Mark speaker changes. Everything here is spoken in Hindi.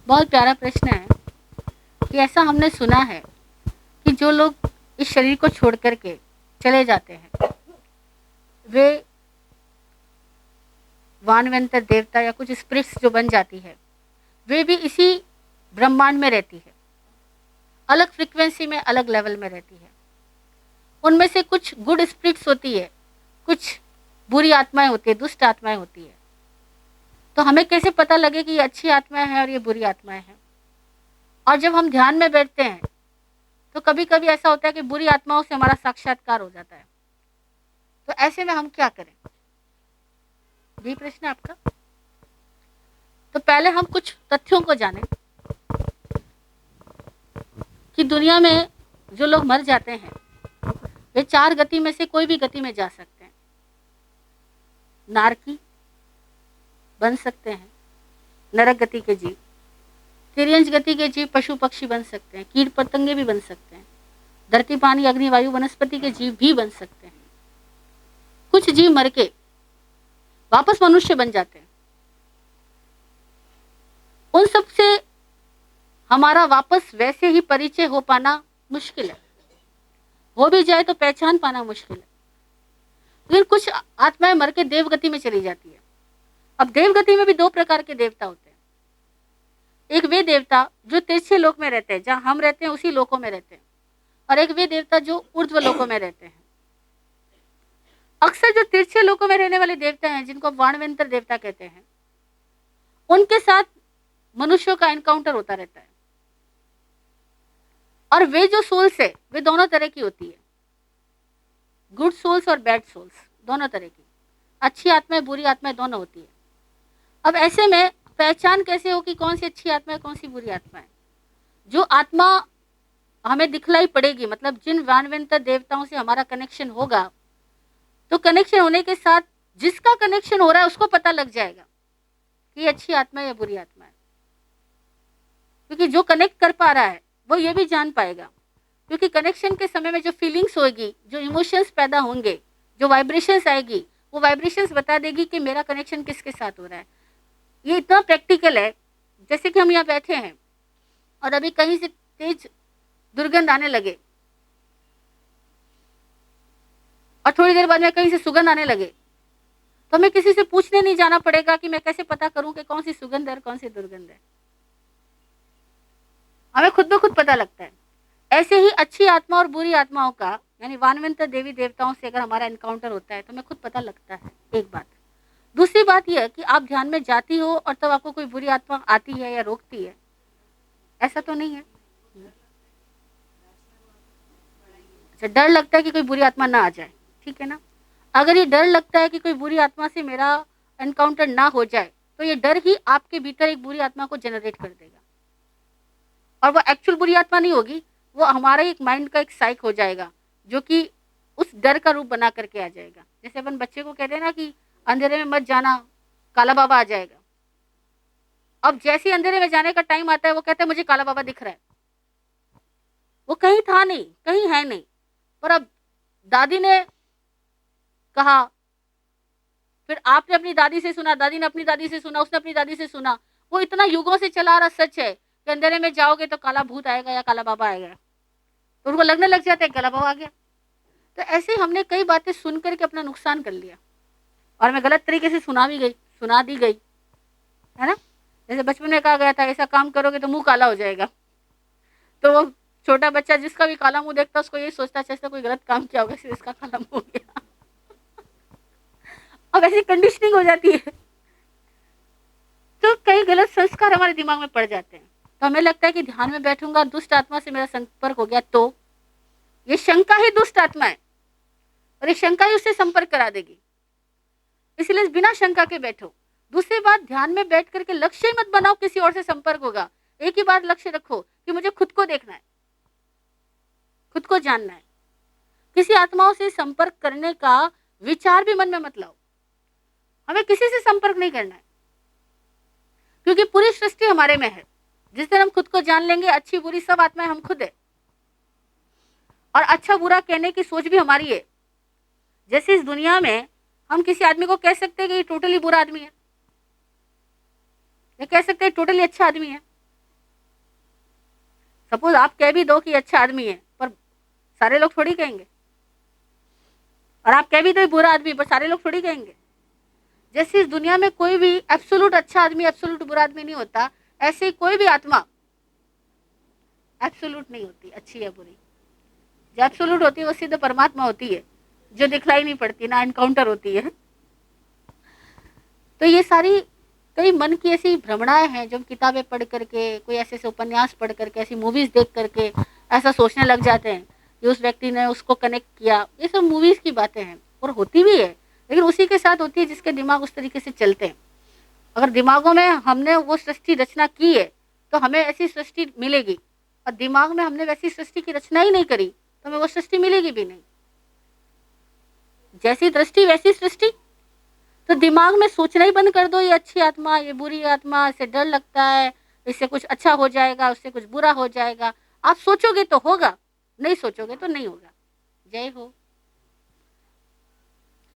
Speaker 1: बहुत प्यारा प्रश्न है कि ऐसा हमने सुना है कि जो लोग इस शरीर को छोड़ करके चले जाते हैं वे वानवंतर देवता या कुछ स्पिरिट्स जो बन जाती है वे भी इसी ब्रह्मांड में रहती है, अलग फ्रीक्वेंसी में अलग लेवल में रहती है। उनमें से कुछ गुड स्पिरिट्स होती है, कुछ बुरी आत्माएं होती है, दुष्ट आत्माएं होती है। तो हमें कैसे पता लगे कि ये अच्छी आत्माएं हैं और ये बुरी आत्माएं हैं? और जब हम ध्यान में बैठते हैं तो कभी कभी ऐसा होता है कि बुरी आत्माओं से हमारा साक्षात्कार हो जाता है। तो ऐसे में हम क्या करें? यही प्रश्न है आपका। तो पहले हम कुछ तथ्यों को जानें कि दुनिया में जो लोग मर जाते हैं वे 4 गति में से कोई भी गति में जा सकते हैं। नारकी बन सकते हैं, नरक गति के जीव, तिर्यंच गति के जीव पशु पक्षी बन सकते हैं, कीट पतंगे भी बन सकते हैं, धरती पानी अग्नि वायु वनस्पति के जीव भी बन सकते हैं। कुछ जीव मर के वापस मनुष्य बन जाते हैं। उन सब से हमारा वापस वैसे ही परिचय हो पाना मुश्किल है, हो भी जाए तो पहचान पाना मुश्किल है। लेकिन कुछ आत्माएं मर के देवगति में चली जाती है। अब देवगति में भी 2 प्रकार के देवता होते हैं। एक वे देवता जो तिरछे लोक में रहते हैं, जहां हम रहते हैं उसी लोकों में रहते हैं, और एक वे देवता जो ऊर्ध्व लोकों में रहते हैं। अक्सर जो तिरछे लोकों में रहने वाले देवता हैं, जिनको वाणवंतर देवता कहते हैं, उनके साथ मनुष्यों का एनकाउंटर होता रहता है। और वे जो सोल्स है वे दोनों तरह की होती है, गुड सोल्स और बैड सोल्स, दोनों तरह की, अच्छी आत्माएं बुरी आत्माएं दोनों होती है। अब ऐसे में पहचान कैसे हो कि कौन सी अच्छी आत्मा है कौन सी बुरी आत्मा है? जो आत्मा हमें दिखलाई पड़ेगी, मतलब जिन वाणवंतर देवताओं से हमारा कनेक्शन होगा, तो कनेक्शन होने के साथ जिसका कनेक्शन हो रहा है उसको पता लग जाएगा कि ये अच्छी आत्मा है या बुरी आत्मा है। क्योंकि जो कनेक्ट कर पा रहा है वो ये भी जान पाएगा, क्योंकि कनेक्शन के समय में जो फीलिंग्स होगी, जो इमोशंस पैदा होंगे, जो वाइब्रेशंस आएगी, वो वाइब्रेशंस बता देगी कि मेरा कनेक्शन किसके साथ हो रहा है। ये इतना प्रैक्टिकल है, जैसे कि हम यहाँ बैठे हैं और अभी कहीं से तेज दुर्गंध आने लगे और थोड़ी देर बाद में कहीं से सुगंध आने लगे, तो हमें किसी से पूछने नहीं जाना पड़ेगा कि मैं कैसे पता करूं कि कौन सी सुगंध है और कौन सी दुर्गंध है। हमें खुद ब खुद पता लगता है। ऐसे ही अच्छी आत्मा और बुरी आत्माओं का, यानी वानवंतर देवी देवताओं से अगर हमारा एनकाउंटर होता है तो हमें खुद पता लगता है, एक बात। दूसरी बात यह है कि आप ध्यान में जाती हो और तब आपको कोई बुरी आत्मा आती है या रोकती है, ऐसा तो नहीं है। अच्छा, डर लगता है कि कोई बुरी आत्मा ना आ जाए, ठीक है ना। अगर ये डर लगता है कि कोई बुरी आत्मा से मेरा एनकाउंटर ना हो जाए, तो ये डर ही आपके भीतर एक बुरी आत्मा को जनरेट कर देगा। और वो एक्चुअल बुरी आत्मा नहीं होगी, वो हमारा एक माइंड का एक साइक हो जाएगा, जो कि उस डर का रूप बना करके आ जाएगा। जैसे अपन बच्चे को कहते हैं ना कि अंधेरे में मत जाना, काला बाबा आ जाएगा। अब जैसे ही अंधेरे में जाने का टाइम आता है वो कहता है मुझे काला बाबा दिख रहा है। वो कहीं था नहीं, कहीं है नहीं, पर अब दादी ने कहा, फिर आपने अपनी दादी से सुना, दादी ने अपनी दादी से सुना, उसने अपनी दादी से सुना। वो इतना युगों से चला आ रहा सच है कि अंधेरे में जाओगे तो काला भूत आएगा या काला बाबा आएगा, तो उनको लगने लग जाता है काला बाबा आ गया। तो ऐसे ही हमने कई बातें सुन करके अपना नुकसान कर लिया और हमें गलत तरीके से सुना दी गई, है ना। जैसे बचपन में कहा गया था ऐसा काम करोगे तो मुंह काला हो जाएगा, तो वो छोटा बच्चा जिसका भी काला मुंह देखता उसको यही सोचता है कोई गलत काम किया होगा इसलिए इसका काला मुंह हो गया। अब ऐसी कंडीशनिंग हो जाती है, तो कई गलत संस्कार हमारे दिमाग में पड़ जाते हैं। तो हमें लगता है कि ध्यान में बैठूंगा, दुष्ट आत्मा से मेरा संपर्क हो गया, तो ये शंका ही दुष्ट आत्मा है और ये शंका ही उससे संपर्क करा देगी। इसलिए बिना शंका के बैठो। दूसरी बात, ध्यान में बैठ करके लक्ष्य मत बनाओ किसी और से संपर्क होगा। एक ही बात लक्ष्य रखो कि मुझे खुद को देखना है, खुद को जानना है। किसी आत्माओं से संपर्क करने का विचार भी मन में मत लाओ। हमें किसी से संपर्क नहीं करना है, क्योंकि पूरी सृष्टि हमारे में है। जिस दिन हम खुद को जान लेंगे, अच्छी बुरी सब आत्माएं हम खुद है, और अच्छा बुरा कहने की सोच भी हमारी है। जैसे इस दुनिया में हम किसी आदमी को कह सकते हैं कि ये टोटली बुरा आदमी है, या कह सकते हैं टोटली अच्छा आदमी है। सपोज आप कह भी दो कि अच्छा आदमी है, पर सारे लोग थोड़ी कहेंगे। और आप कह भी दो बुरा आदमी, पर सारे लोग थोड़ी कहेंगे। जैसे इस दुनिया में कोई भी एब्सोल्यूट अच्छा आदमी, एब्सोल्यूट बुरा आदमी नहीं होता, ऐसे ही कोई भी आत्मा एब्सोल्यूट नहीं होती, अच्छी या बुरी। जो एब्सोल्यूट होती है वो सीधे परमात्मा होती है, जो दिखलाई नहीं पड़ती, ना एनकाउंटर होती है। तो ये सारी कई मन की ऐसी भ्रमणाएं हैं जो हम किताबें पढ़ करके, कोई ऐसे ऐसे उपन्यास पढ़ करके, ऐसी मूवीज देख करके ऐसा सोचने लग जाते हैं कि उस व्यक्ति ने उसको कनेक्ट किया। ये सब मूवीज की बातें हैं और होती भी है, लेकिन उसी के साथ होती है जिसके दिमाग उस तरीके से चलते हैं। अगर दिमागों में हमने वो सृष्टि रचना की है तो हमें ऐसी सृष्टि मिलेगी, और दिमाग में हमने वैसी सृष्टि की रचना ही नहीं करी तो हमें वो सृष्टि मिलेगी भी नहीं। जैसी दृष्टि वैसी सृष्टि। तो दिमाग में सोचना ही बंद कर दो, ये अच्छी आत्मा, ये बुरी आत्मा, इससे डर लगता है, इससे कुछ अच्छा हो जाएगा, उससे कुछ बुरा हो जाएगा। आप सोचोगे तो होगा, नहीं सोचोगे तो नहीं होगा। जय हो।